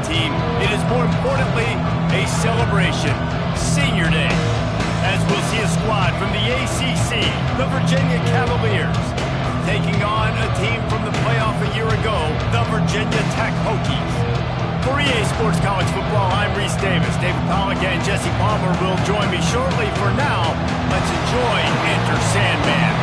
team, it is more importantly a celebration. Senior Day. As we'll see a squad from the ACC, the Virginia Cavaliers, taking on a team from the playoff a year ago, the Virginia Tech Hokies. For EA Sports College Football, I'm Reese Davis. David Pollack and Jesse Palmer will join me shortly. For now, let's enjoy Enter Sandman.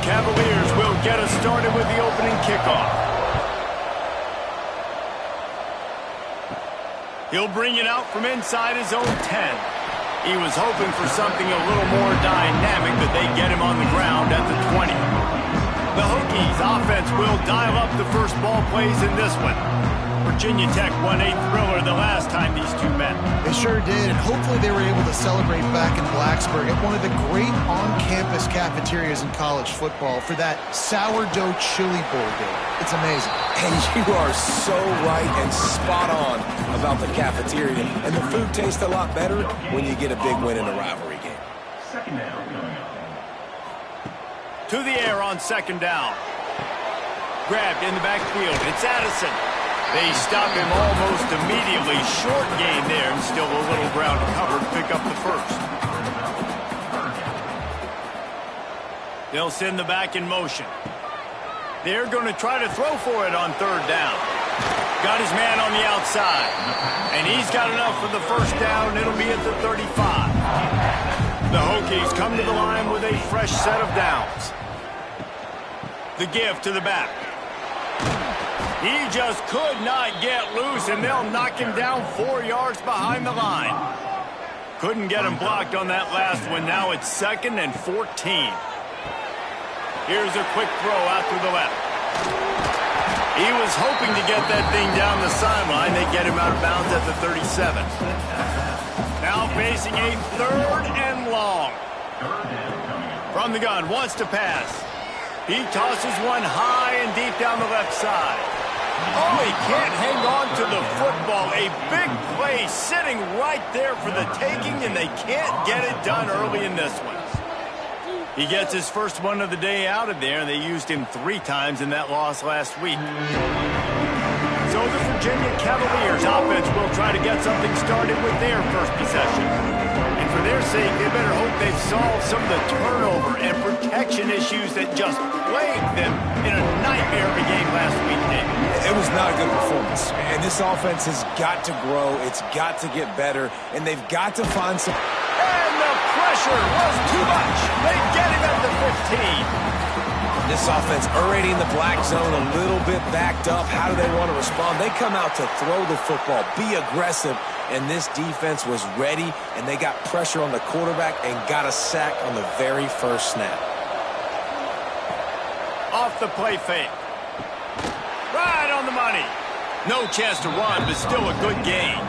Cavaliers will get us started with the opening kickoff. He'll bring it out from inside his own 10. He was hoping for something a little more dynamic, but they get him on the ground at the 20. The Hokies offense will dial up the first ball plays in this one. Virginia Tech won a thriller the last time these two met. They sure did, and hopefully they were able to celebrate back in Blacksburg at one of the great on-campus cafeterias in college football for that sourdough chili bowl day. It's amazing. And you are so right and spot on about the cafeteria. And the food tastes a lot better when you get a big win in a rivalry game. Second down. To the air on second down. Grabbed in the backfield. It's Addison. They stop him almost immediately. Short gain there, and still a little ground to cover to pick up the first. They'll send the back in motion. They're going to try to throw for it on third down. Got his man on the outside. And he's got enough for the first down. It'll be at the 35. The Hokies come to the line with a fresh set of downs. The give to the back. He just could not get loose, and they'll knock him down 4 yards behind the line. Couldn't get him blocked on that last one. Now it's 2nd and 14. Here's a quick throw out to the left. He was hoping to get that thing down the sideline. They get him out of bounds at the 37. Now facing a 3rd and long. From the gun, wants to pass. He tosses one high and deep down the left side. Oh, he can't hang on to the football. A big play sitting right there for the taking, and they can't get it done early in this one. He gets his first one of the day out of there, and they used him 3 times in that loss last week. So the Virginia Cavaliers offense will try to get something started with their first possession. And for their sake, they better hope they've solved some of the turnover and protection issues that just plagued them in a nightmare of a game last week, David. It was not a good performance. And this offense has got to grow. It's got to get better. And they've got to find some... And the pressure was too much. They get him at the 15. This offense already in the black zone, a little bit backed up. How do they want to respond? They come out to throw the football, be aggressive, and this defense was ready, and they got pressure on the quarterback and got a sack on the very first snap. Off the play fake. Right on the money. No chance to run, but still a good gain.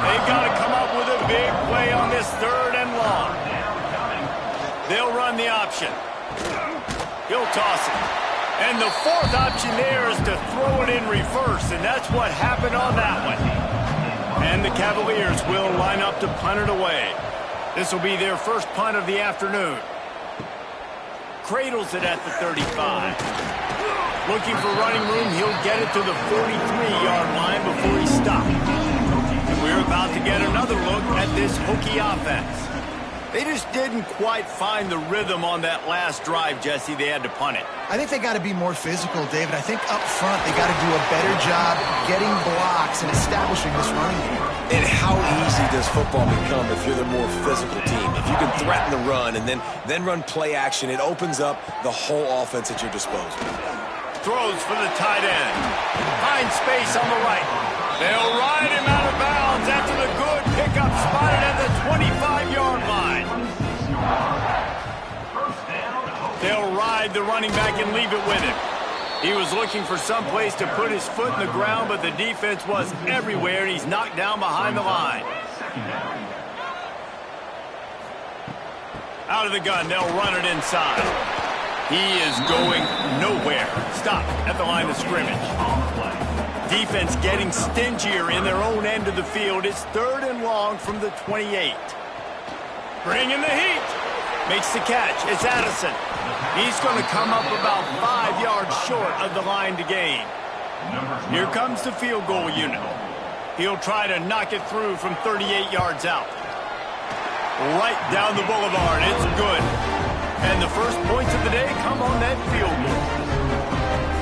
They've got to come up with a big play on this 3rd and long. They'll run the option. He'll toss it. And the 4th option there is to throw it in reverse, and that's what happened on that one. And the Cavaliers will line up to punt it away. This will be their first punt of the afternoon. Cradles it at the 35. Looking for running room, he'll get it to the 43-yard line before he stops. And we're about to get another look at this Hokie offense. They just didn't quite find the rhythm on that last drive, Jesse. They had to punt it. I think they got to be more physical, David. I think up front they got to do a better job getting blocks and establishing this running game. And how easy does football become if you're the more physical team? If you can threaten the run and then run play action, it opens up the whole offense at your disposal. Throws for the tight end. Finds space on the right. They'll ride him out of bounds after the good pickup spotted at the 25-yard line. They'll ride the running back and leave it with him. He was looking for some place to put his foot in the ground, but the defense was everywhere, and he's knocked down behind the line. Out of the gun, they'll run it inside. He is going nowhere. Stop at the line of scrimmage. Defense getting stingier in their own end of the field. It's 3rd and long from the 28. Bringing the heat. Makes the catch. It's Addison. He's going to come up about 5 yards short of the line to gain. Here comes the field goal unit. He'll try to knock it through from 38 yards out. Right down the boulevard. It's good. And the first points of the day come on that field goal.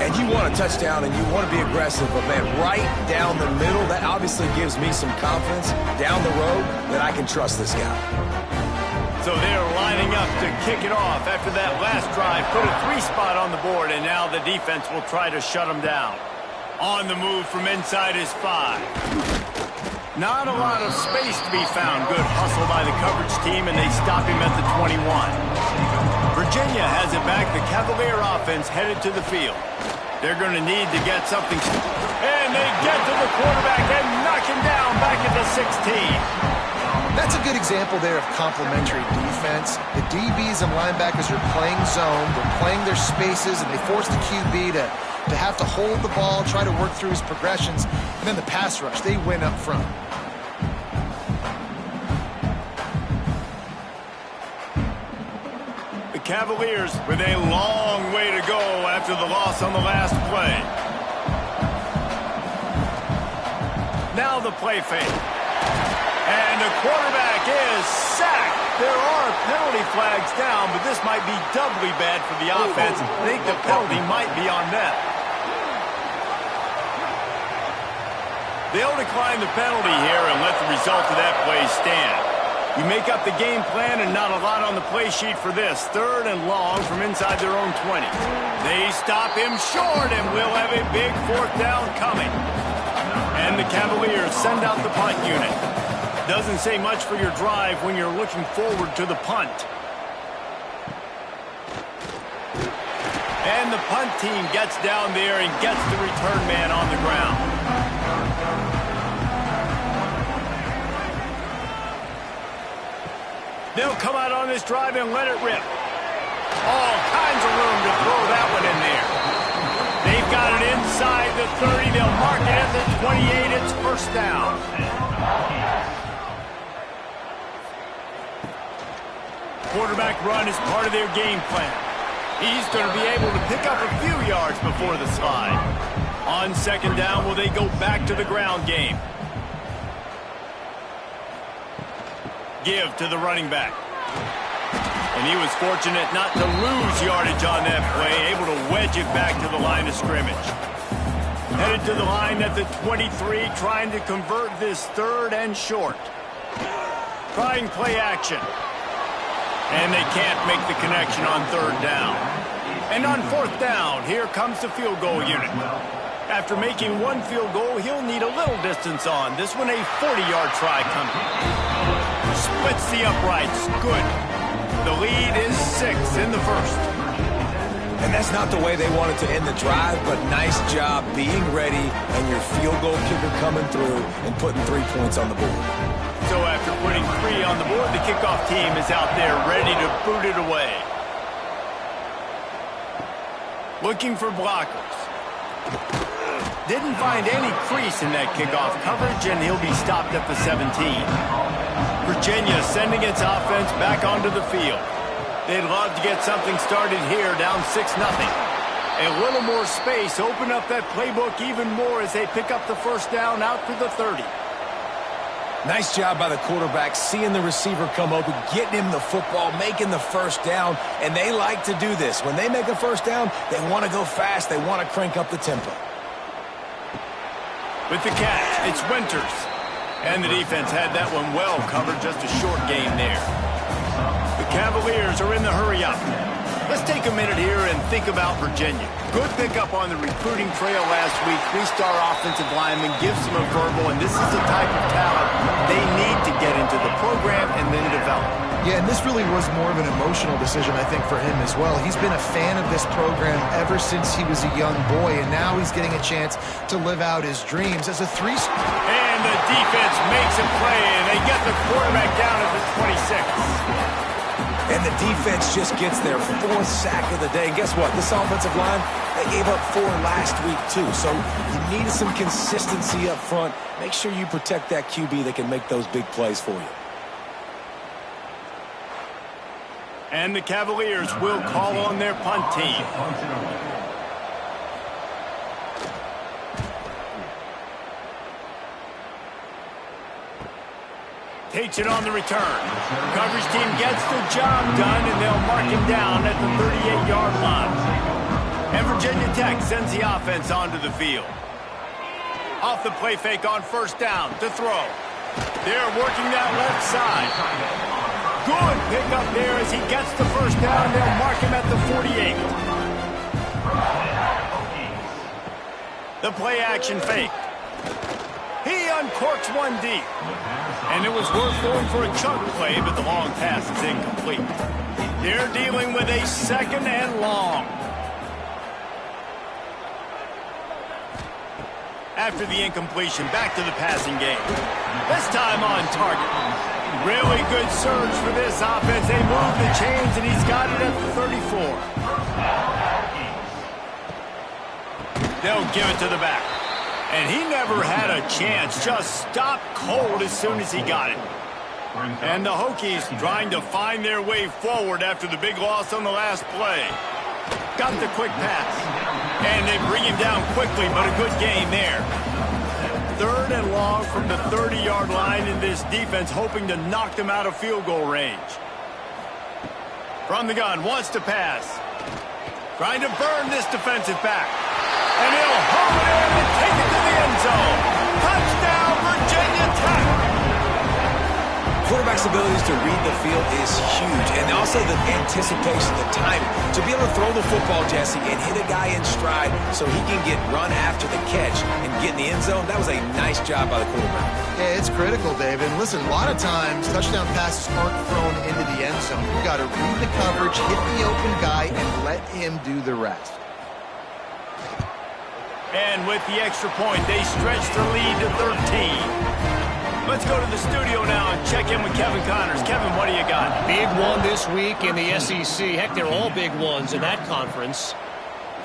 And you want a touchdown and you want to be aggressive, but man, right down the middle, that obviously gives me some confidence down the road that I can trust this guy. So they're lining up to kick it off after that last drive. Put a 3-spot on the board, and now the defense will try to shut them down. On the move from inside his 5. Not a lot of space to be found. Good hustle by the coverage team, and they stop him at the 21. Virginia has it back. The Cavalier offense headed to the field. They're going to need to get something. And they get to the quarterback and knock him down back at the 16. That's a good example there of complementary defense. The DBs and linebackers are playing zone. They're playing their spaces, and they force the QB to have to hold the ball, try to work through his progressions. And then the pass rush, they win up front. The Cavaliers with a long way to go after the loss on the last play. Now the play fake. And the quarterback is sacked. There are penalty flags down, but this might be doubly bad for the offense. I think the penalty might be on them. They'll decline the penalty here and let the result of that play stand. You make up the game plan and not a lot on the play sheet for this. 3rd and long from inside their own 20. They stop him short, and we'll have a big 4th down coming. And the Cavaliers send out the punt unit. Doesn't say much for your drive when you're looking forward to the punt. And the punt team gets down there and gets the return man on the ground. They'll come out on this drive and let it rip. All kinds of room to throw that one in there. They've got it inside the 30. They'll mark it at the 28. It's 1st down. Quarterback run is part of their game plan. He's going to be able to pick up a few yards before the slide. On 2nd down, will they go back to the ground game? Give to the running back. And he was fortunate not to lose yardage on that play, able to wedge it back to the line of scrimmage. Headed to the line at the 23, trying to convert this 3rd and short. Trying play action. And they can't make the connection on 3rd down. And on 4th down, here comes the field goal unit. After making one field goal, he'll need a little distance on. This one a 40-yard try coming. Splits the uprights. Good. The lead is 6 in the 1st. And that's not the way they wanted to end the drive, but nice job being ready and your field goal kicker coming through and putting 3 points on the board. So after putting 3 on the board, the kickoff team is out there ready to boot it away. Looking for blockers. Didn't find any crease in that kickoff coverage, and he'll be stopped at the 17. Virginia sending its offense back onto the field. They'd love to get something started here, down 6-0. A little more space, open up that playbook even more as they pick up the 1st down out to the 30. Nice job by the quarterback, seeing the receiver come open, getting him the football, making the first down, and they like to do this. When they make a first down, they want to go fast. They want to crank up the tempo. With the catch, it's Winters. And the defense had that one well covered, just a short gain there. The Cavaliers are in the hurry-up. Let's take a minute here and think about Virginia. Good pickup on the recruiting trail last week. Three-star offensive lineman gives them a verbal, and this is the type of talent they need to get into the program and then develop. Yeah, and this really was more of an emotional decision, I think, for him as well. He's been a fan of this program ever since he was a young boy, and now he's getting a chance to live out his dreams as a three-star. And the defense makes a play, and they get the quarterback down at the 26. And the defense just gets their 4th sack of the day. And guess what? This offensive line, they gave up 4 last week too. So you need some consistency up front. Make sure you protect that QB that can make those big plays for you. And the Cavaliers will call on their punt team. Takes it on the return. Coverage team gets the job done, and they'll mark him down at the 38-yard line. And Virginia Tech sends the offense onto the field. Off the play fake on first down to throw. They're working that left side. Good pickup there as he gets the first down. They'll mark him at the 48. The play action fake. He uncorks one deep. And it was worth going for a chunk play, but the long pass is incomplete. They're dealing with a 2nd and long. After the incompletion, back to the passing game. This time on target. Really good surge for this offense. They move the chains, and he's got it at the 34. They'll give it to the back. And he never had a chance, just stopped cold as soon as he got it. And the Hokies trying to find their way forward after the big loss on the last play. Got the quick pass. And they bring him down quickly, but a good gain there. 3rd and long from the 30-yard line in this defense, hoping to knock them out of field goal range. From the gun, wants to pass. Trying to burn this defensive back. And he'll hold it in and take it to the end zone. Touchdown, Virginia Tech. Quarterback's abilities to read the field is huge. And also the anticipation, the timing. To be able to throw the football, Jesse, and hit a guy in stride so he can get run after the catch and get in the end zone, that was a nice job by the quarterback. Yeah, it's critical, David. And listen, a lot of times, touchdown passes aren't thrown into the end zone. You've got to read the coverage, hit the open guy, and let him do the rest. And with the extra point, they stretch the lead to 13. Let's go to the studio now and check in with Kevin Connors. Kevin, what do you got? Big one this week in the SEC. Heck, they're all big ones in that conference.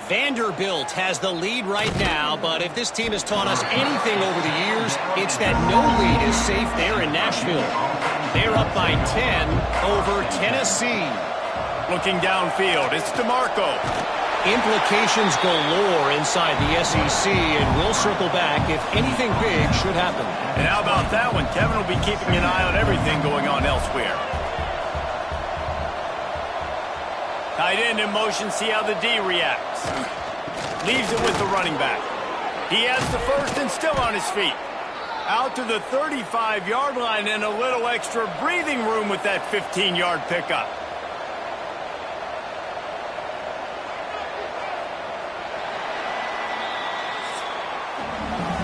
Vanderbilt has the lead right now, but if this team has taught us anything over the years, it's that no lead is safe there in Nashville. They're up by 10 over Tennessee. Looking downfield, it's DeMarco. Implications galore inside the SEC, and we'll circle back if anything big should happen. And how about that one? Kevin will be keeping an eye on everything going on elsewhere. Tight end in motion, see how the D reacts. Leaves it with the running back. He has the first and still on his feet. Out to the 35-yard line and a little extra breathing room with that 15-yard pickup.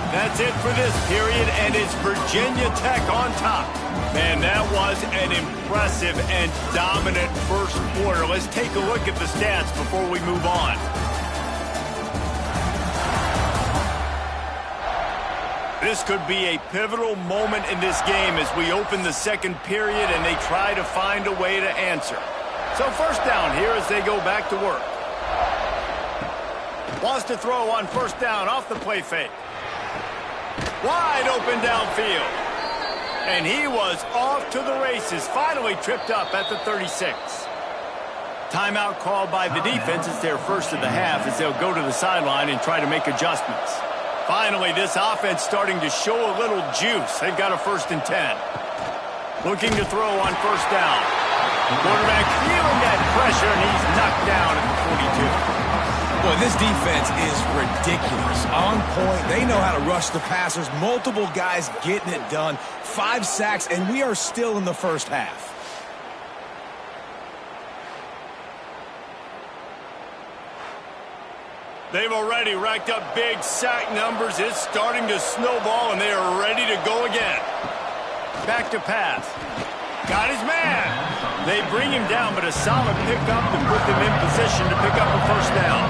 That's it for this period, and it's Virginia Tech on top. Man, that was an impressive and dominant first quarter. Let's take a look at the stats before we move on. This could be a pivotal moment in this game as we open the second period and they try to find a way to answer. So first down here as they go back to work. Wants to throw on first down off the play fake. Wide open downfield. And he was off to the races, finally tripped up at the 36. Timeout called by the defense. It's their first of the half as they'll go to the sideline and try to make adjustments. Finally, this offense starting to show a little juice. They've got a 1st and 10. Looking to throw on 1st down. Quarterback feeling that pressure, and he's knocked down at the 42. Boy, this defense is ridiculous. On point. They know how to rush the passers. Multiple guys getting it done. 5 sacks, and we are still in the first half. They've already racked up big sack numbers. It's starting to snowball, and they are ready to go again. Back to pass. Got his man. They bring him down, but a solid pickup to put them in position to pick up a 1st down.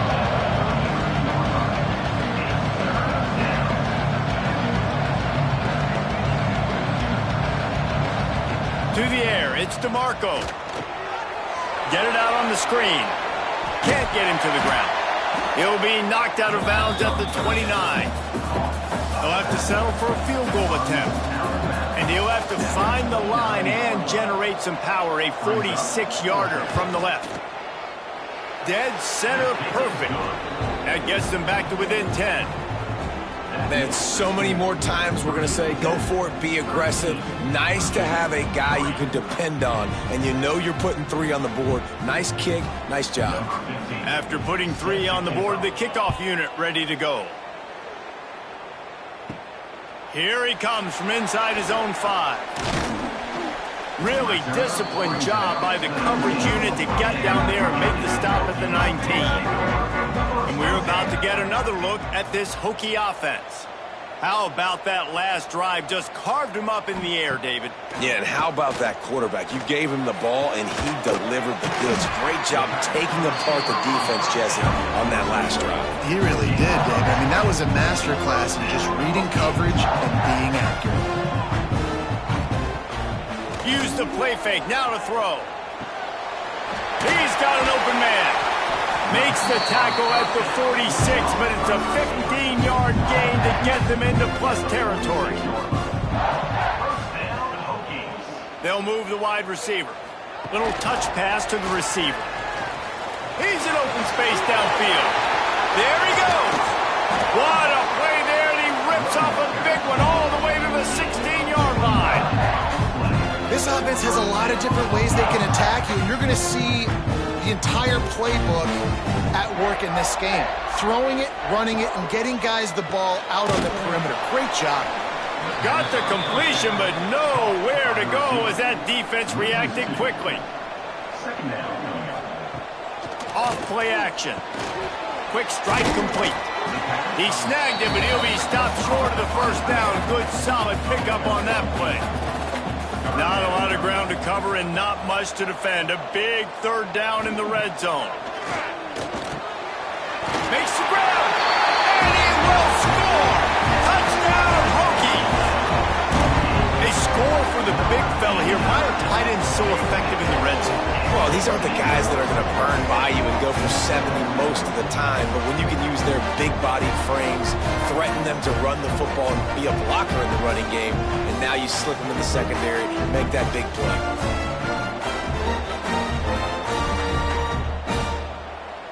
To the air, it's DeMarco. Get it out on the screen. Can't get him to the ground. He'll be knocked out of bounds at the 29. He'll have to settle for a field goal attempt. And he'll have to find the line and generate some power, a 46-yarder from the left. Dead center perfect. That gets them back to within 10. Man, so many more times we're going to say, go for it, be aggressive. Nice to have a guy you can depend on, and you know you're putting 3 on the board. Nice kick, nice job. After putting 3 on the board, the kickoff unit ready to go. Here he comes from inside his own 5. Really disciplined job by the coverage unit to get down there and make the stop at the 19. And we're about to get another look at this Hokie offense. How about that last drive? Just carved him up in the air, David. Yeah, and how about that quarterback? You gave him the ball, and he delivered the goods. Great job taking apart the defense, Jesse, on that last drive. He really did, David. I mean, that was a masterclass in just reading coverage and being accurate. Use the play fake. Now to throw. He's got an open man. Makes the tackle at the 46, but it's a 15-yard gain to get them into plus territory. They'll move the wide receiver. Little touch pass to the receiver. He's in open space downfield. There he goes. What a play there, and he rips off a big one all the way to the 16-yard line. This offense has a lot of different ways they can attack you, and you're going to see the entire playbook at work in this game. Throwing it, running it, and getting guys the ball out on the perimeter. Great job. Got the completion, but nowhere to go as that defense reacted quickly. Off play action. Quick strike complete. He snagged it, but he'll be stopped short of the 1st down. Good solid pickup on that play. Not a lot of ground to cover and not much to defend. A big 3rd down in the red zone. Makes the grab, and he will score! Touchdown, Hokies! They score for the big fella here. Why are tight ends so effective in the red zone? Well, these aren't the guys that are going to burn by you and go for 70 most of the time, but when you can use their big-bodied frames, threaten them to run the football and be a blocker in the running game, and now you slip them in the secondary and make that big play.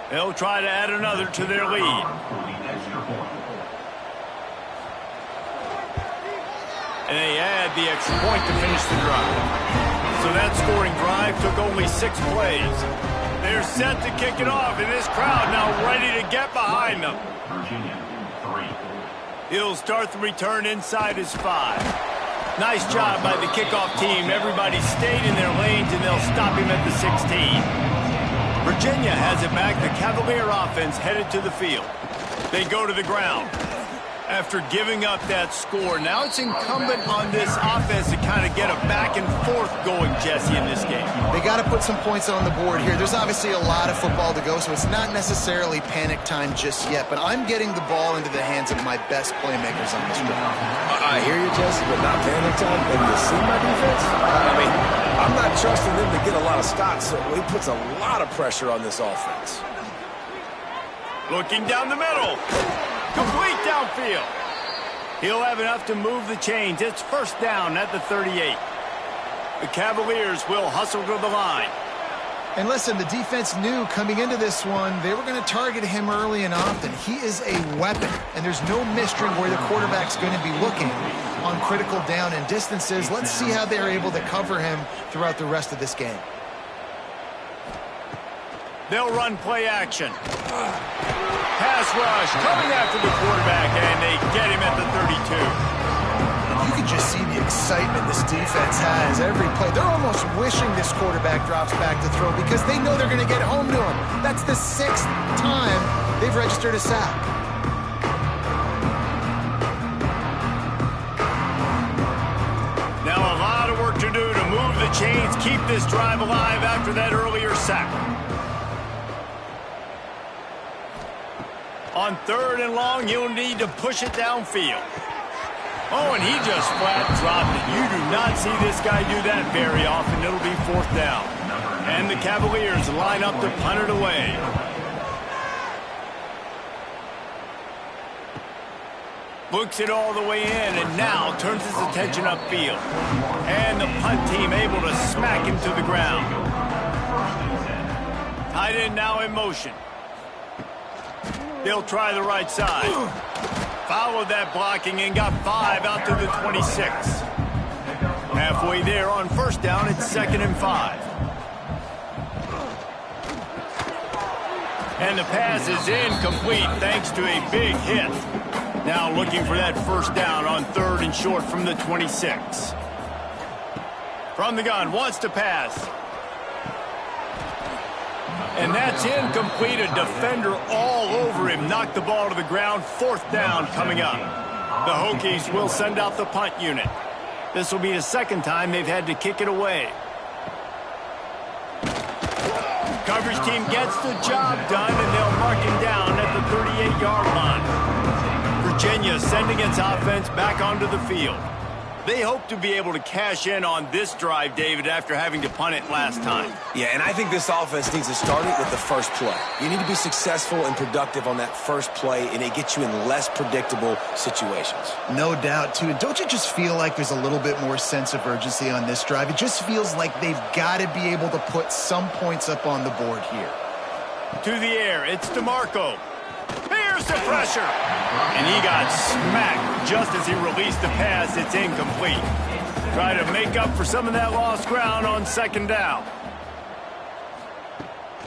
They'll try to add another to their lead. And they add the extra point to finish the drive. So that scoring drive took only 6 plays. They're set to kick it off, and this crowd now ready to get behind them. He'll start the return inside his 5. Nice job by the kickoff team. Everybody stayed in their lanes, and they'll stop him at the 16. Virginia has it back. The Cavalier offense headed to the field. They go to the ground. After giving up that score, now it's incumbent on this offense to kind of get a back and forth going, Jesse, in this game. They got to put some points on the board here. There's obviously a lot of football to go, so it's not necessarily panic time just yet, but I'm getting the ball into the hands of my best playmakers on this drive. I hear you, Jesse, but not panic time. Have you seen my defense? I mean, I'm not trusting them to get a lot of stops, so he puts a lot of pressure on this offense. Looking down the middle. Complete downfield. He'll have enough to move the chains. It's 1st down at the 38. The Cavaliers will hustle to the line. And listen, the defense knew coming into this one, they were going to target him early and often. He is a weapon, and there's no mystery where the quarterback's going to be looking on critical down and distances. Let's see how they're able to cover him throughout the rest of this game. They'll run play action. Pass rush coming after the quarterback, and they get him at the 32. You can just see the excitement this defense has every play. They're almost wishing this quarterback drops back to throw because they know they're going to get home to him. That's the 6th time they've registered a sack. Now a lot of work to do to move the chains, keep this drive alive after that earlier sack. On 3rd and long, you'll need to push it downfield. Oh, and he just flat dropped it. You do not see this guy do that very often. It'll be 4th down. And the Cavaliers line up to punt it away. Looks it all the way in, and now turns his attention upfield. And the punt team able to smack him to the ground. Tight end now in motion. They'll try the right side. Followed that blocking and got 5 out to the 26. Halfway there on 1st down, it's 2nd and 5. And the pass is incomplete thanks to a big hit. Now looking for that 1st down on 3rd and short from the 26. From the gun, wants to pass. And that's incomplete. A defender all over him. Knocked the ball to the ground. 4th down coming up. The Hokies will send out the punt unit. This will be the 2nd time they've had to kick it away. Coverage team gets the job done, and they'll mark him down at the 38-yard line. Virginia sending its offense back onto the field. They hope to be able to cash in on this drive, David, after having to punt it last time. Yeah, and I think this offense needs to start it with the first play. You need to be successful and productive on that first play, and it gets you in less predictable situations. No doubt, too. And don't you just feel like there's a little bit more sense of urgency on this drive? It just feels like they've got to be able to put some points up on the board here. To the air, it's DeMarco. Here's the pressure. And he got smacked just as he released the pass. It's incomplete. Try to make up for some of that lost ground on 2nd down.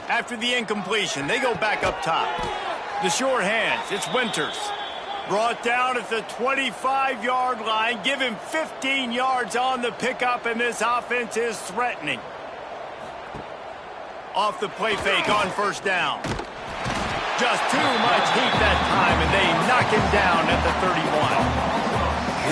After the incompletion, they go back up top. The sure hands, it's Winters. Brought down at the 25-yard line. Give him 15 yards on the pickup, and this offense is threatening. Off the play fake on 1st down. Just too much heat that time, and they knock him down at the 31.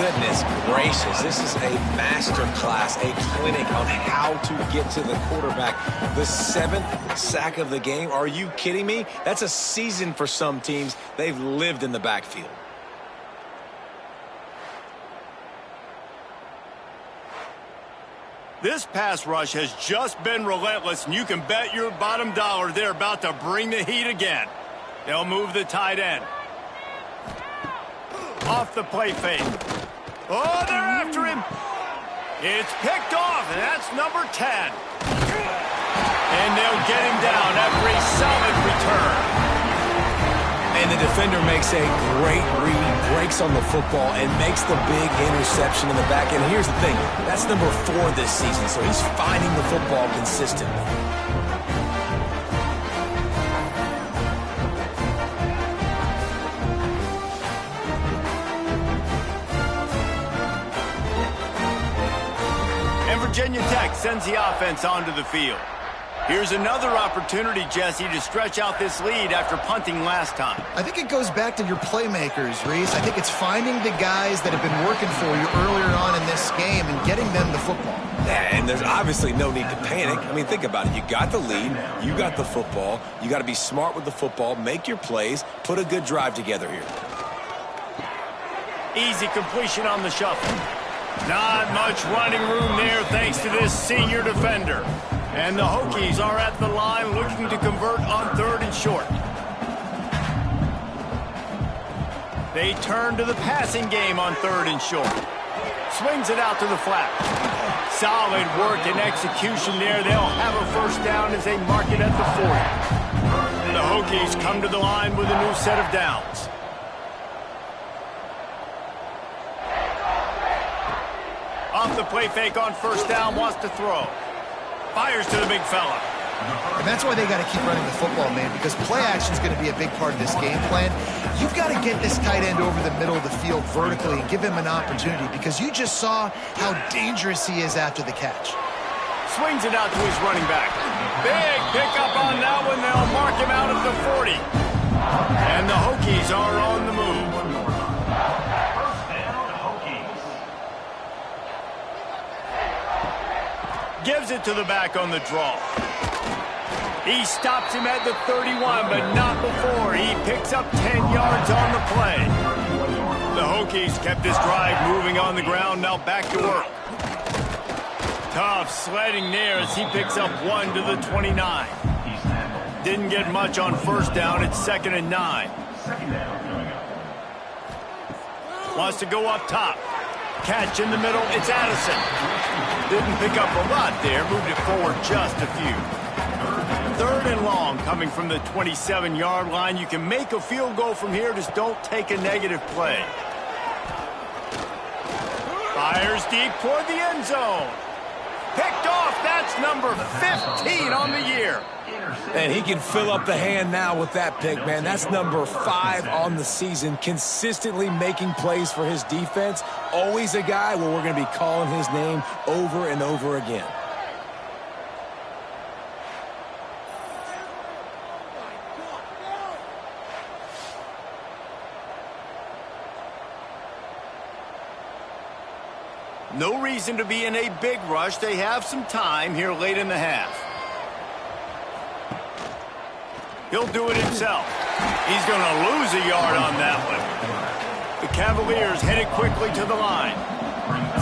Goodness gracious, this is a master class, a clinic on how to get to the quarterback. The 7th sack of the game. Are you kidding me? That's a season for some teams. They've lived in the backfield. This pass rush has just been relentless, and you can bet your bottom dollar they're about to bring the heat again. They'll move the tight end. Off the play fake. Oh, they're after him. It's picked off, and that's number 10. And they'll get him down after a solid return. And the defender makes a great read, breaks on the football, and makes the big interception in the back. And here's the thing, that's number 4 this season, so he's finding the football consistently. Virginia Tech sends the offense onto the field. Here's another opportunity, Jesse, to stretch out this lead after punting last time. I think it goes back to your playmakers, Reese. I think it's finding the guys that have been working for you earlier on in this game and getting them the football. Yeah, and there's obviously no need to panic. I mean, think about it. You got the lead. You got the football. You got to be smart with the football, make your plays, put a good drive together here. Easy completion on the shuffle. Not much running room there thanks to this senior defender. And the Hokies are at the line looking to convert on 3rd and short. They turn to the passing game on 3rd and short. Swings it out to the flat. Solid work and execution there. They'll have a first down as they mark it at the 40. The Hokies come to the line with a new set of downs. Off the play fake on first down, wants to throw. Fires to the big fella. And that's why they got to keep running the football, man, because play action is going to be a big part of this game plan. You've got to get this tight end over the middle of the field vertically and give him an opportunity, because you just saw how dangerous he is after the catch. Swings it out to his running back. Big pickup on that one. They'll mark him out at the 40. And the Hokies are on the move. Gives it to the back on the draw. He stops him at the 31, but not before. He picks up 10 yards on the play. The Hokies kept this drive moving on the ground. Now back to work. Tough sledding there as he picks up 1 to the 29. Didn't get much on first down. It's 2nd and 9. Wants to go up top. Catch in the middle. It's Addison. Didn't pick up a lot there. Moved it forward just a few. 3rd and long coming from the 27-yard line. You can make a field goal from here. Just don't take a negative play. Fires deep toward the end zone. Picked off. That's number 15 on the year. And he can fill up the hand now with that pick, man. That's number 5 on the season. Consistently making plays for his defense. Always a guy where we're going to be calling his name over and over again. No reason to be in a big rush. They have some time here late in the half. He'll do it himself. He's going to lose a yard on that one. The Cavaliers headed quickly to the line.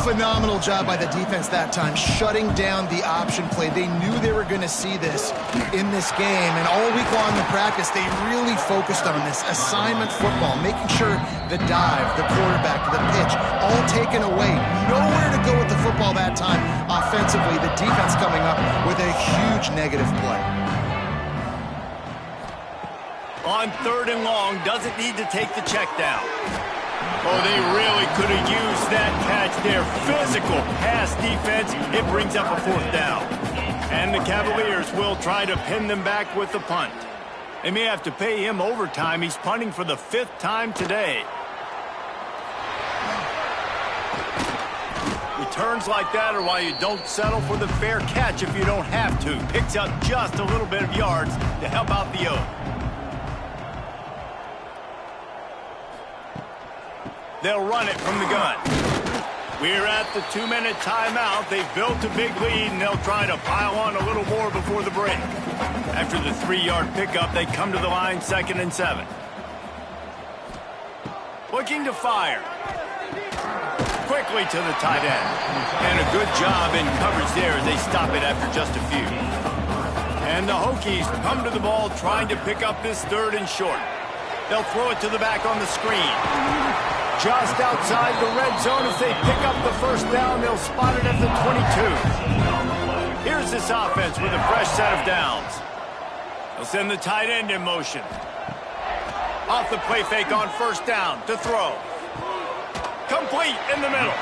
Phenomenal job by the defense that time, shutting down the option play. They knew they were going to see this in this game, and all week long in practice, they really focused on this assignment football, making sure the dive, the quarterback, the pitch, all taken away. Nowhere to go with the football that time offensively. The defense coming up with a huge negative play. On 3rd and long, doesn't need to take the check down. Oh, they really could have used that catch there. Physical pass defense. It brings up a 4th down. And the Cavaliers will try to pin them back with the punt. They may have to pay him overtime. He's punting for the 5th time today. Returns like that are why you don't settle for the fair catch if you don't have to. Picks up just a little bit of yards to help out the O. They'll run it from the gun. We're at the 2-minute timeout. They've built a big lead, and they'll try to pile on a little more before the break. After the 3-yard pickup, they come to the line 2nd and 7. Looking to fire. Quickly to the tight end. And a good job in coverage there as they stop it after just a few. And the Hokies come to the ball trying to pick up this 3rd and short. They'll throw it to the back on the screen. Just outside the red zone as they pick up the first down. They'll spot it at the 22. Here's this offense with a fresh set of downs. They'll send the tight end in motion. Off the play fake on first down to throw. Complete in the middle.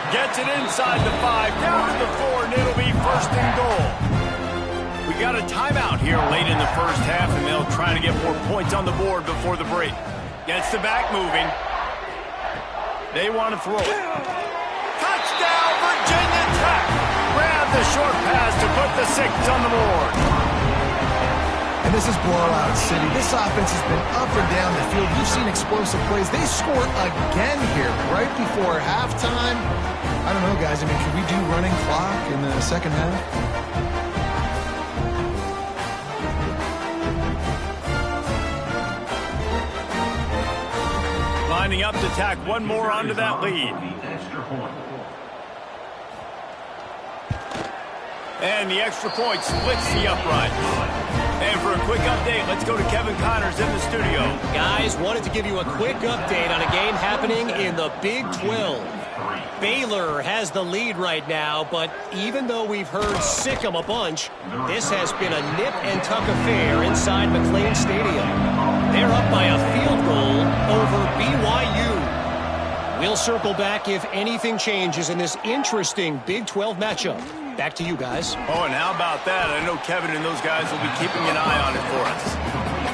Gets it inside the 5, down to the 4, and it'll be 1st and goal. We got a timeout here late in the first half, and they'll try to get more points on the board before the break. Gets the back moving. They want to throw it. Touchdown, Virginia Tech! Grab the short pass to put the 6 on the board. And this is blowout city. This offense has been up and down the field. You've seen explosive plays. They scored again here right before halftime. I don't know, guys. I mean, can we do running clock in the second half? Lining up to tack one more onto that lead. And the extra point splits the upright. And for a quick update, let's go to Kevin Connors in the studio. Guys, wanted to give you a quick update on a game happening in the Big 12. Baylor has the lead right now, but even though we've heard sick 'em a bunch, this has been a nip-and-tuck affair inside McLean Stadium. They're up by a field goal over BYU. We'll circle back if anything changes in this interesting Big 12 matchup. Back to you guys. Oh, and how about that? I know Kevin and those guys will be keeping an eye on it for us.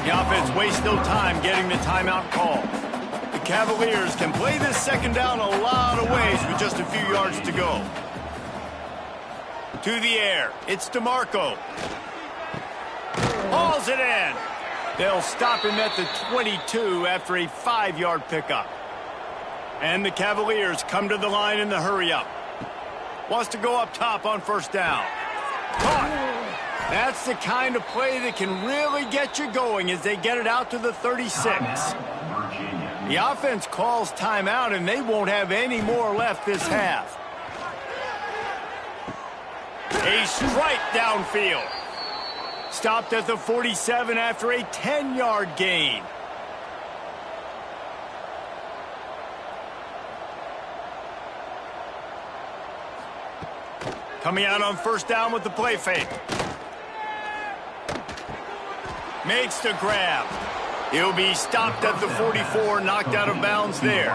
The offense wastes no time getting the timeout call. The Cavaliers can play this second down a lot of ways with just a few yards to go. To the air. It's DeMarco. Hauls it in. They'll stop him at the 22 after a 5-yard pickup. And the Cavaliers come to the line in the hurry-up. Wants to go up top on first down. Caught. That's the kind of play that can really get you going as they get it out to the 36. The offense calls timeout, and they won't have any more left this half. A strike downfield. Stopped at the 47 after a 10-yard gain. Coming out on first down with the play fake. Makes the grab. He'll be stopped at the 44, knocked out of bounds there.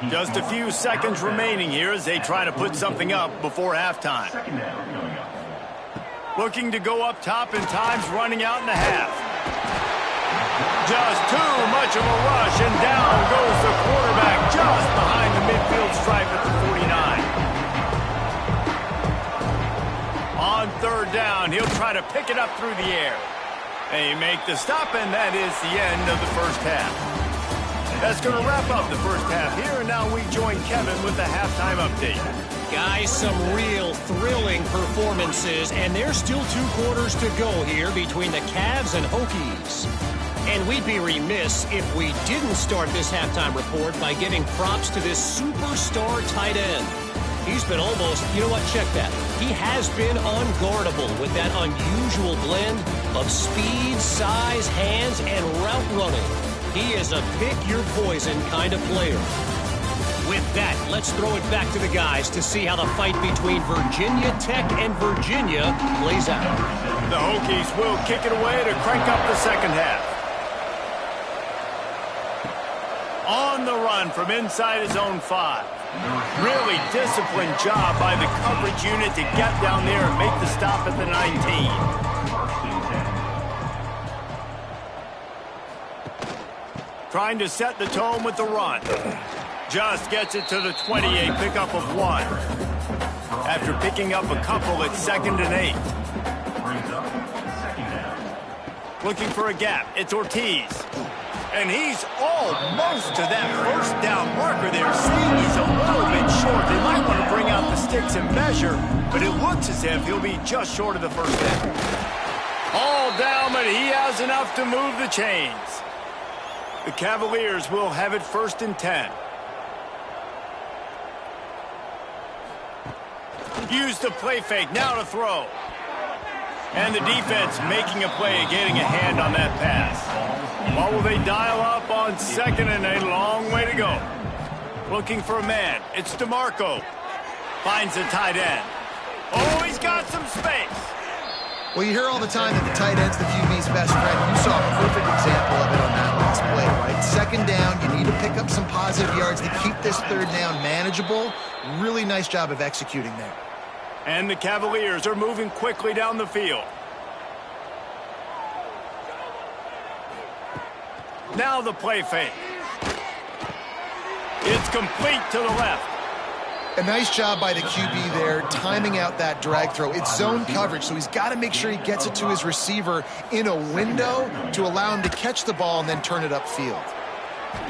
Just a few seconds remaining here as they try to put something up before halftime. Looking to go up top, and time's running out in the half. Just too much of a rush, and down goes the quarterback just behind the midfield stripe at the 49. On third down, he'll try to pick it up through the air. They make the stop, and that is the end of the first half. That's going to wrap up the first half here, and now we join Kevin with the halftime update. Guys, some real thrilling performances, and there's still 2 quarters to go here between the Cavs and Hokies. And we'd be remiss if we didn't start this halftime report by giving props to this superstar tight end. He's been almost, you know what, check that. He has been unguardable with that unusual blend of speed, size, hands, and route running. He is a pick-your-poison kind of player. With that, let's throw it back to the guys to see how the fight between Virginia Tech and Virginia plays out. The Hokies will kick it away to crank up the second half. On the run from inside his own 5. Really disciplined job by the coverage unit to get down there and make the stop at the 19. Trying to set the tone with the run. Just gets it to the 20, a pickup of 1. After picking up a couple, it's 2nd and 8. Looking for a gap. It's Ortiz. And he's almost to that first down marker there. Seeing he's a little bit short. They might want to bring out the sticks and measure, but it looks as if he'll be just short of the first down. All down, but he has enough to move the chains. The Cavaliers will have it 1st and 10. Use the play fake, now to throw. And the defense making a play, getting a hand on that pass. What will they dial up on 2nd and a long way to go? Looking for a man. It's DeMarco. Finds the tight end. Oh, he's got some space. Well, you hear all the time that the tight end's the QB's best friend. You saw a perfect example of it on that last play, right? 2nd down, you need to pick up some positive yards to keep this 3rd down manageable. Really nice job of executing there. And the Cavaliers are moving quickly down the field. Now the play fake. It's complete to the left. A nice job by the QB there, timing out that drag throw. It's zone coverage, so he's got to make sure he gets it to his receiver in a window to allow him to catch the ball and then turn it upfield.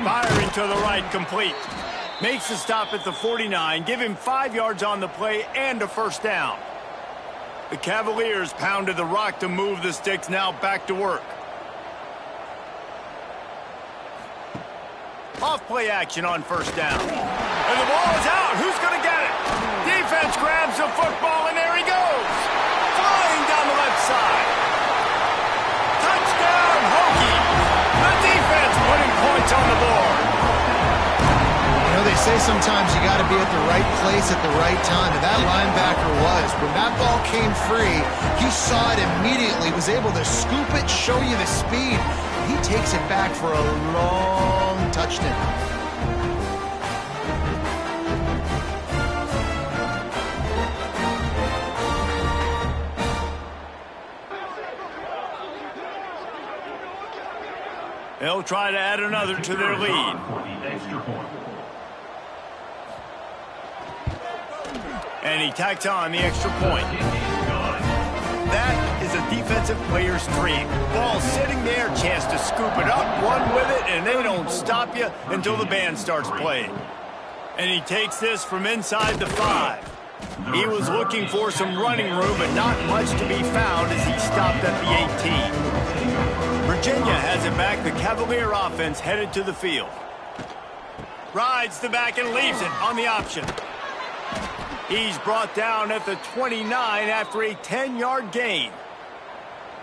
Firing to the right, complete. Makes the stop at the 49. Give him 5 yards on the play and a first down. The Cavaliers pounded the rock to move the sticks, now back to work. Off play action on first down. And the ball is out. Who's going to get it? Defense grabs the football, and there he goes. Flying down the left side. Touchdown, Hokie. The defense putting points on the board. You know, they say sometimes you got to be at the right place at the right time, and that linebacker was. When that ball came free, he saw it immediately, was able to scoop it, show you the speed. He takes it back for a long touchdown. They'll try to add another to their lead. And he tacks on the extra point. That is a defensive player's dream. Ball sitting there, chance to scoop it up, run with it, and they don't stop you until the band starts playing. And he takes this from inside the 5. He was looking for some running room, but not much to be found as he stopped at the 18. Virginia has it back. The Cavalier offense headed to the field. Rides the back and leaves it on the option. He's brought down at the 29 after a 10-yard gain.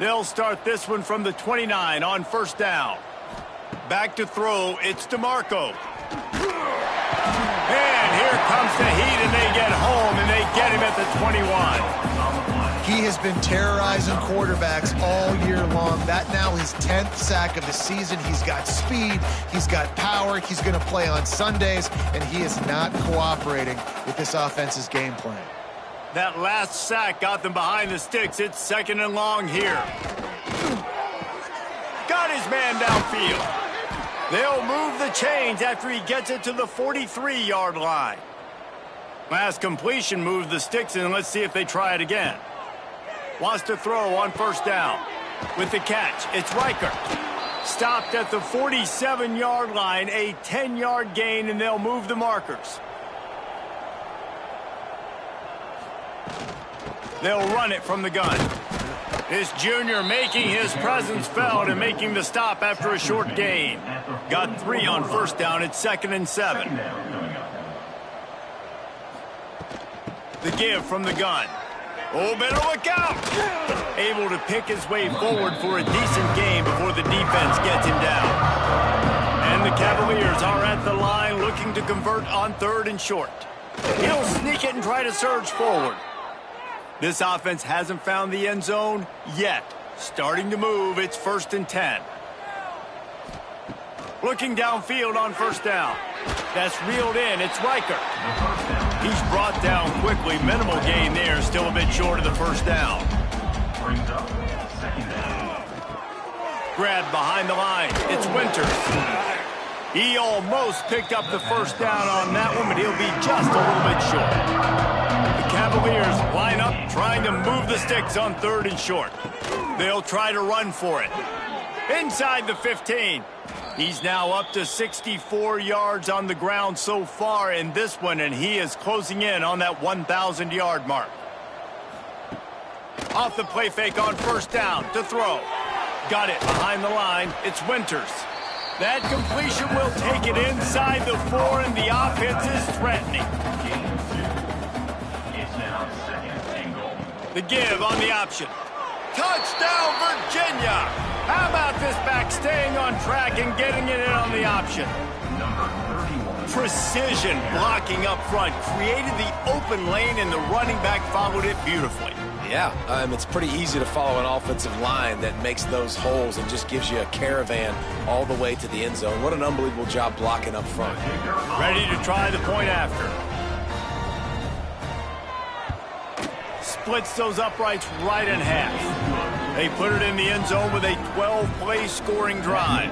They'll start this one from the 29 on first down. Back to throw. It's DeMarco. And here comes the heat, and they get home, and they get him at the 21. He has been terrorizing quarterbacks all year long. That now his 10th sack of the season. He's got speed. He's got power. He's going to play on Sundays, and he is not cooperating with this offense's game plan. That last sack got them behind the sticks. It's 2nd and long here. Got his man downfield. They'll move the chains after he gets it to the 43-yard line. Last completion moved the sticks, and let's see if they try it again. Wants to throw on first down. With the catch, it's Riker. Stopped at the 47-yard line, a 10-yard gain, and they'll move the markers. They'll run it from the gun. This junior making his presence felt and making the stop after a short gain. Got 3 on first down. It's 2nd and 7. The give from the gun. Oh, better look out! Able to pick his way forward for a decent gain before the defense gets him down. And the Cavaliers are at the line looking to convert on 3rd and short. He'll sneak it and try to surge forward. This offense hasn't found the end zone yet. Starting to move, it's 1st and 10. Looking downfield on first down. That's reeled in, it's Riker. He's brought down quickly. Minimal gain there, still a bit short of the first down. Grabbed behind the line, it's Winters. He almost picked up the first down on that one, but he'll be just a little bit short. The Cavaliers line up, trying to move the sticks on 3rd and short. They'll try to run for it. Inside the 15. He's now up to 64 yards on the ground so far in this one, and he is closing in on that 1,000-yard mark. Off the play fake on first down to throw. Got it behind the line. It's Winters. That completion will take it inside the 4, and the offense is threatening. The give on the option. Touchdown, Virginia! How about this back staying on track and getting it in on the option? Precision blocking up front created the open lane, and the running back followed it beautifully. Yeah, it's pretty easy to follow an offensive line that makes those holes and just gives you a caravan all the way to the end zone. What an unbelievable job blocking up front. Ready to try the point after. Splits those uprights right in half. They put it in the end zone with a 12-play scoring drive.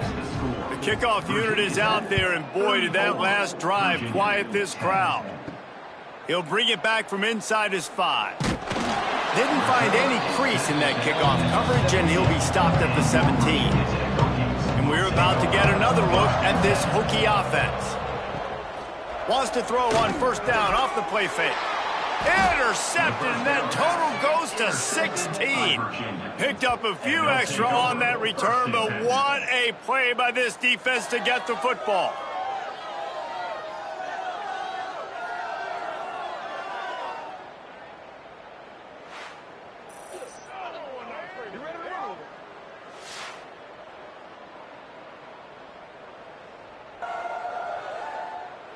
The kickoff unit is out there, and boy, did that last drive quiet this crowd. He'll bring it back from inside his 5. Didn't find any crease in that kickoff coverage, and he'll be stopped at the 17. And we're about to get another look at this Hokie offense. Wants to throw on first down off the play fake. Intercepted, and that total goes to 16. Picked up a few extra on that return, but what a play by this defense to get the football.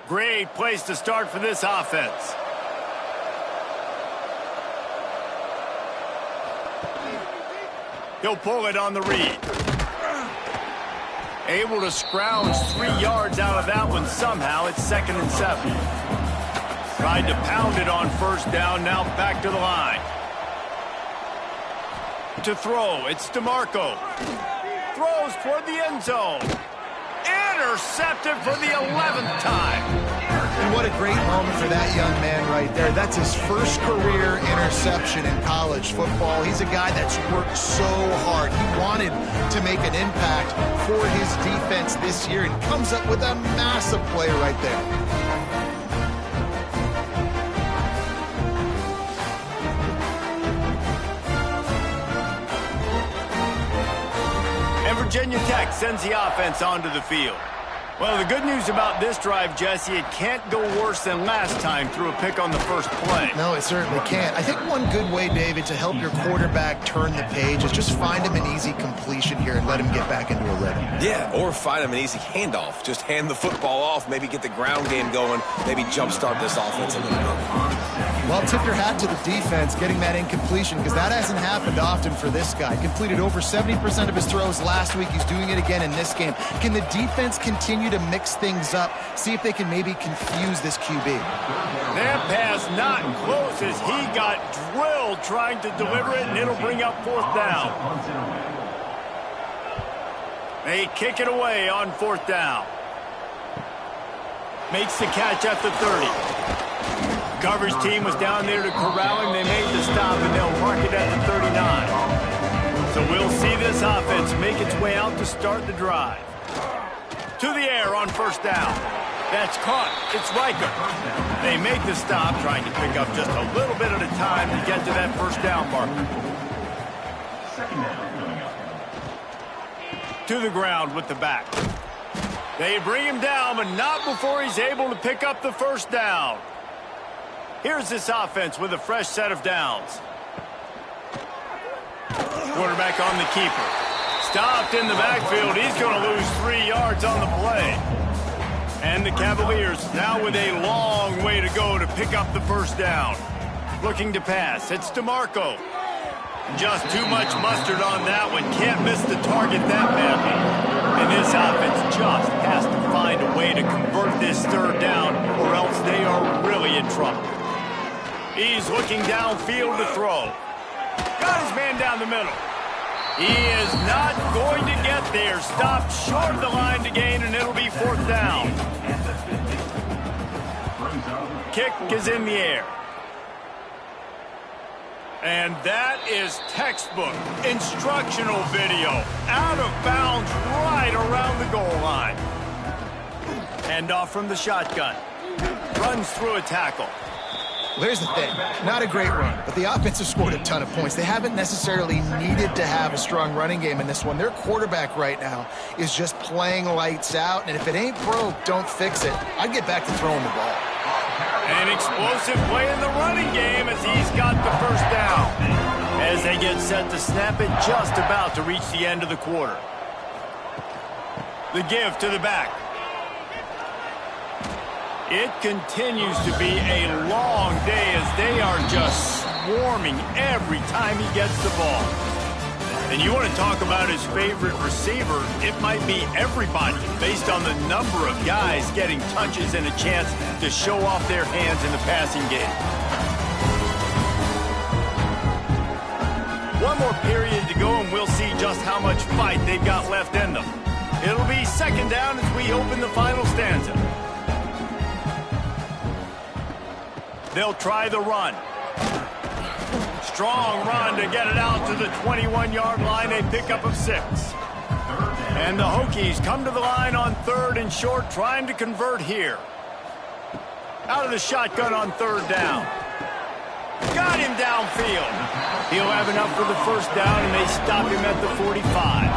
Great place to start for this offense. He'll pull it on the read. Able to scrounge 3 yards out of that one somehow. It's 2nd and 7. Tried to pound it on first down. Now back to the line. To throw, it's DeMarco. Throws toward the end zone. Intercepted for the 11th time. And what a great moment for that young man right there. That's his first career interception in college football. He's a guy that's worked so hard. He wanted to make an impact for his defense this year and comes up with a massive play right there. Virginia Tech sends the offense onto the field. Well, the good news about this drive, Jesse, it can't go worse than last time through a pick on the first play. No, it certainly can't. I think one good way, David, to help your quarterback turn the page is just find him an easy completion here and let him get back into a rhythm. Yeah, or find him an easy handoff. Just hand the football off, maybe get the ground game going, maybe jumpstart this offense a little bit. Well, tip your hat to the defense getting that incompletion because that hasn't happened often for this guy. Completed over 70% of his throws last week. He's doing it again in this game. Can the defense continue to mix things up? See if they can maybe confuse this QB. That pass not close as he got drilled trying to deliver it, and it'll bring up 4th down. They kick it away on 4th down. Makes the catch at the 30. Coverage team was down there to corral him. They made the stop, and they'll mark it at the 39. So we'll see this offense make its way out to start the drive. To the air on 1st down. That's caught. It's Riker. They make the stop, trying to pick up just a little bit at a time to get to that 1st down marker. To the ground with the back. They bring him down, but not before he's able to pick up the 1st down. Here's this offense with a fresh set of downs. Quarterback on the keeper. Stopped in the backfield. He's going to lose 3 yards on the play. And the Cavaliers now with a long way to go to pick up the 1st down. Looking to pass. It's DeMarco. Just too much mustard on that one. Can't miss the target that badly. And this offense just has to find a way to convert this 3rd down or else they are really in trouble. He's looking downfield to throw. Got his man down the middle. He is not going to get there. Stopped short of the line to gain, and it'll be 4th down. Kick is in the air. And that is textbook instructional video. Out of bounds right around the goal line. Hand off from the shotgun. Runs through a tackle. Well, here's the thing. Not a great run, but the offense has scored a ton of points. They haven't necessarily needed to have a strong running game in this one. Their quarterback right now is just playing lights out, and if it ain't broke, don't fix it. I'd get back to throwing the ball. An explosive play in the running game as he's got the 1st down. As they get set to snap it, just about to reach the end of the quarter. The give to the back. It continues to be a long day as they are just swarming every time he gets the ball. And you want to talk about his favorite receiver, it might be everybody based on the number of guys getting touches and a chance to show off their hands in the passing game. One more period to go and we'll see just how much fight they've got left in them. It'll be 2nd down as we open the final stanza. They'll try the run. Strong run to get it out to the 21-yard line. A pickup of 6. And the Hokies come to the line on 3rd and short, trying to convert here. Out of the shotgun on 3rd down. Got him downfield. He'll have enough for the 1st down, and they stop him at the 45.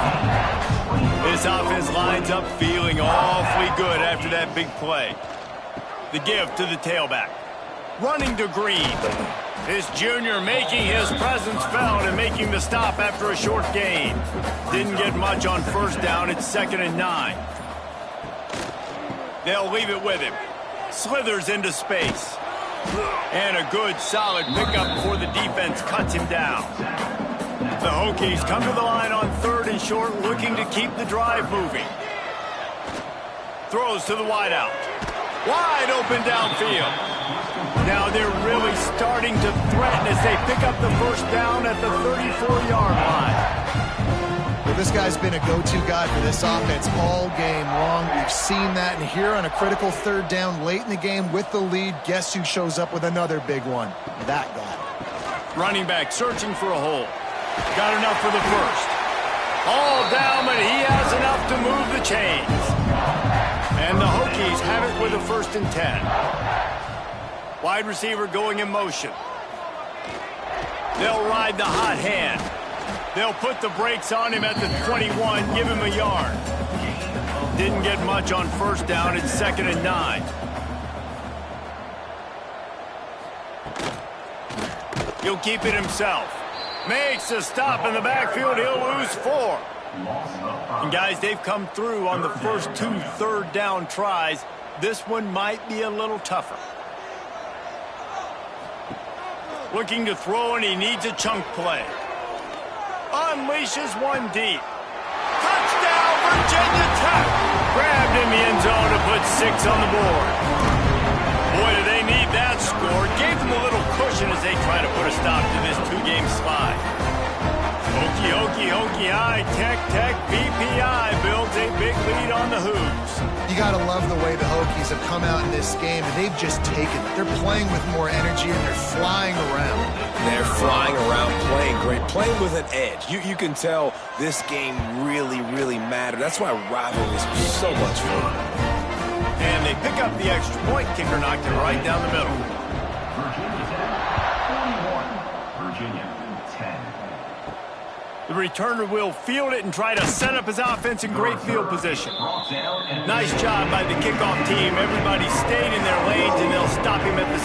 This offense lines up feeling awfully good after that big play. The give to the tailback. Running to Green. This junior making his presence felt and making the stop after a short gain. Didn't get much on 1st down. It's 2nd and 9. They'll leave it with him. Slithers into space. And a good, solid pickup before the defense cuts him down. The Hokies come to the line on 3rd and short, looking to keep the drive moving. Throws to the wideout. Wide open downfield. Now they're really starting to threaten as they pick up the first down at the 34-yard line. Well, this guy's been a go-to guy for this offense all game long. We've seen that, and here on a critical 3rd down late in the game with the lead, guess who shows up with another big one? That guy. Running back searching for a hole. Got enough for the first. All down, but he has enough to move the chains. And the Hokies have it with a 1st and 10. Wide receiver going in motion. They'll ride the hot hand. They'll put the brakes on him at the 21, give him a yard. Didn't get much on 1st down. It's 2nd and 9. He'll keep it himself. Makes a stop in the backfield. He'll lose 4. And guys, they've come through on the first 2 3rd down tries. This one might be a little tougher. Looking to throw, and he needs a chunk play. Unleashes one deep. Touchdown, Virginia Tech! Grabbed in the end zone to put 6 on the board. Boy, do they need that score. Gave them a little cushion as they try to put a stop to this 2-game slide. Hokie, Hokie, Hokie, I, Tech, BPI builds a big lead on the Hoos. You got to love the way the Hokies have come out in this game, and they've just taken it. They're playing with more energy, and they're flying around. They're flying around, playing great, playing with an edge. You can tell this game really, really mattered. That's why rivalries are so much fun. And they pick up the extra point. Kicker knocked it right down the middle. Virginia Tech, 41. Virginia, 10. The returner will field it and try to set up his offense in great field position. Nice job by the kickoff team. Everybody stayed in their lanes, and they'll stop him at the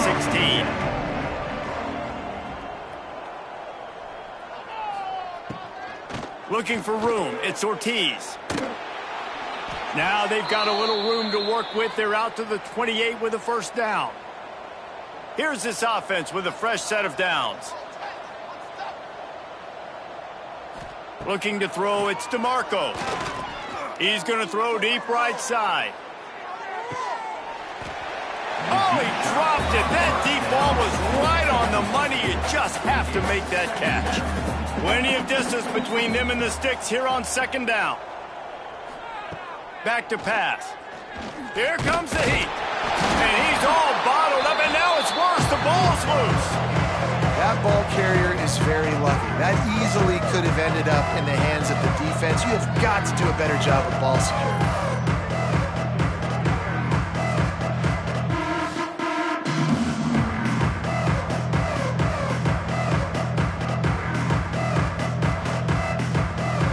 16. Looking for room. It's Ortiz. Now they've got a little room to work with. They're out to the 28 with a 1st down. Here's this offense with a fresh set of downs. Looking to throw, it's DeMarco. He's going to throw deep right side. Oh, he dropped it. That deep ball was right on the money. You just have to make that catch. Plenty of distance between them and the sticks here on 2nd down. Back to pass. Here comes the heat. And he's all bottled up, and now it's worse. The ball's loose. That ball carrier is very lucky. That easily could have ended up in the hands of the defense. You have got to do a better job of ball security.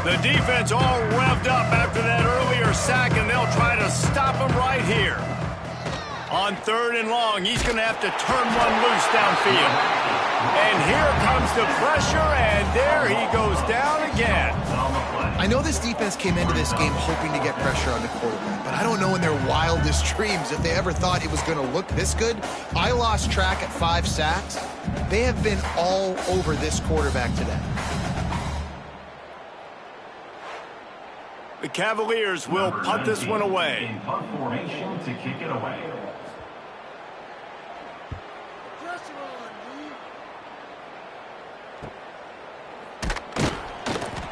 The defense all revved up after that earlier sack, and they'll try to stop him right here. On 3rd and long, he's going to have to turn one loose downfield. And here comes the pressure, and there he goes down again. I know this defense came into this game hoping to get pressure on the quarterback, but I don't know in their wildest dreams if they ever thought it was going to look this good. I lost track at 5 sacks. They have been all over this quarterback today. The Cavaliers will punt this one away. In punt formation to kick it away.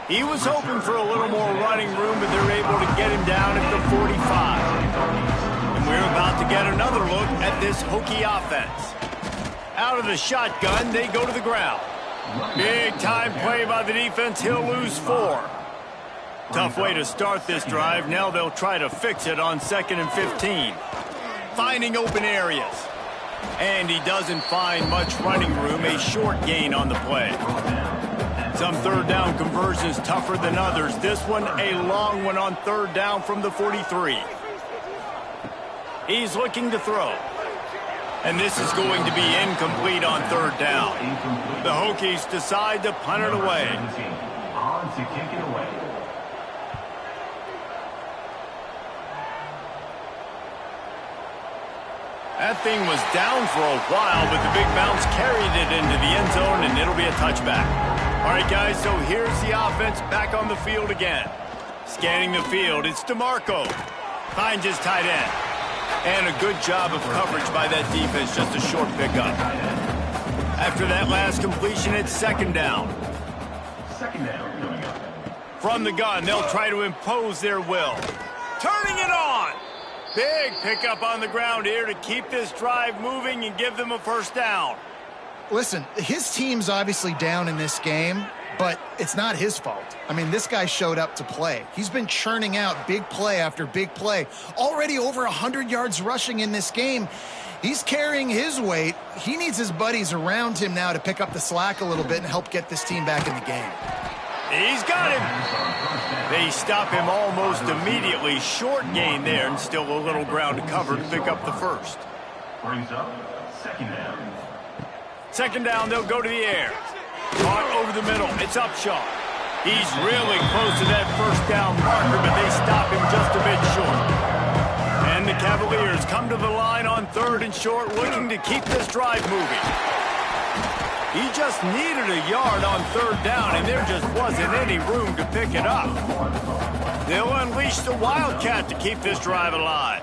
He was hoping for a little more running room, but they're able to get him down at the 45. And we're about to get another look at this Hokie offense. Out of the shotgun, they go to the ground. Big time play by the defense. He'll lose 4. Tough way to start this drive. Now they'll try to fix it on 2nd and 15. Finding open areas. And he doesn't find much running room. A short gain on the play. Some 3rd down conversions tougher than others. This one, a long one on 3rd down from the 43. He's looking to throw. And this is going to be incomplete on 3rd down. The Hokies decide to punt it away. On to kick it away. That thing was down for a while, but the big bounce carried it into the end zone, and it'll be a touchback. All right, guys, so here's the offense back on the field again. Scanning the field, it's DeMarco. Finds his tight end. And a good job of coverage by that defense, just a short pickup. After that last completion, it's second down. Second down coming up. From the gun, they'll try to impose their will. Turning it on! Big pickup on the ground here to keep this drive moving and give them a first down. Listen, his team's obviously down in this game, but it's not his fault. I mean, this guy showed up to play. He's been churning out big play after big play. Already over 100 yards rushing in this game. He's carrying his weight. He needs his buddies around him now to pick up the slack a little bit and help get this team back in the game. He's got him. They stop him almost immediately. Short gain there and still a little ground to cover to pick up the first. Brings up second down. Second down, they'll go to the air. Caught over the middle. It's Upshaw. He's really close to that first down marker, but they stop him just a bit short. And the Cavaliers come to the line on third and short, looking to keep this drive moving. He just needed a yard on third down, and there just wasn't any room to pick it up. They'll unleash the Wildcat to keep this drive alive.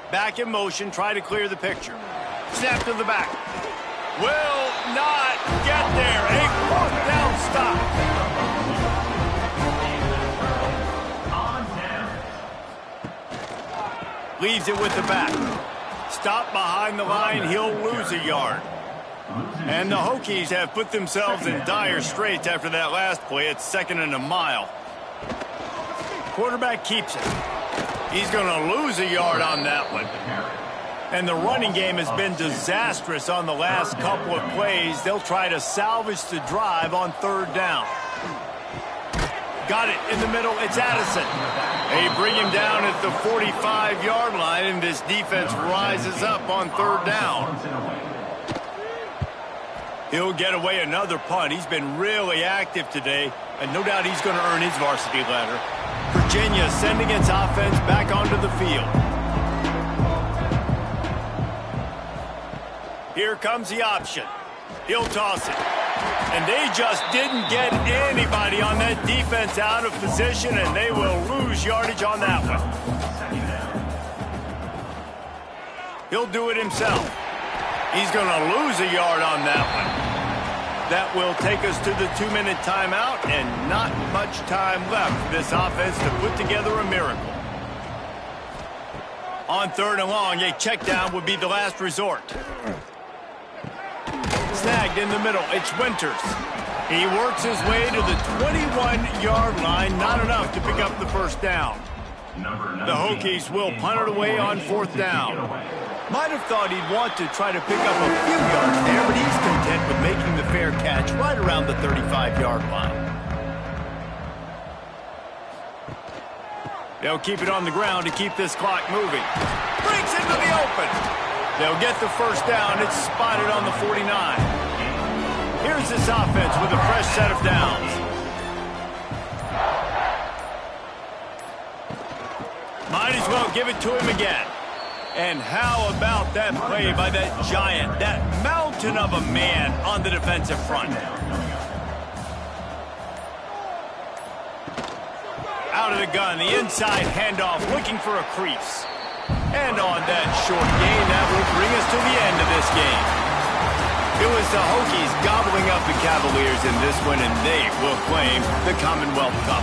Back in motion, try to clear the picture. Snap to the back. Will not get there. A fourth down stop. On down. Leaves it with the back. Stop behind the line. He'll lose a yard. And the Hokies have put themselves in dire straits after that last play. It's second and a mile. Quarterback keeps it. He's going to lose a yard on that one. And the running game has been disastrous on the last couple of plays. They'll try to salvage the drive on third down. Got it in the middle. It's Addison. They bring him down at the 45-yard line, and this defense rises up on third down. He'll get away another punt. He's been really active today, and no doubt he's going to earn his varsity ladder. Virginia sending its offense back onto the field. Here comes the option. He'll toss it. And they just didn't get anybody on that defense out of position, and they will lose yardage on that one. He'll do it himself. He's going to lose a yard on that one. That will take us to the 2-minute timeout, and not much time left for this offense to put together a miracle. On third and long, a check down would be the last resort. Snagged in the middle. It's Winters. He works his way to the 21-yard line. Not enough to pick up the first down. The Hokies will punt it away on fourth down. Might have thought he'd want to try to pick up a few yards there, but he's content with making the fair catch right around the 35-yard line. They'll keep it on the ground to keep this clock moving. Breaks into the open. They'll get the first down. It's spotted on the 49. Here's this offense with a fresh set of downs. Might as well give it to him again. And how about that play by that giant, that mountain of a man on the defensive front? Out of the gun, the inside handoff, looking for a crease. And on that short gain, that will bring us to the end of this game. It was the Hokies gobbling up the Cavaliers in this one, and they will claim the Commonwealth Cup.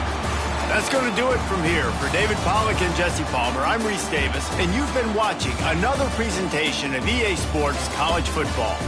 That's going to do it from here. For David Pollack and Jesse Palmer, I'm Reese Davis, and you've been watching another presentation of EA Sports College Football.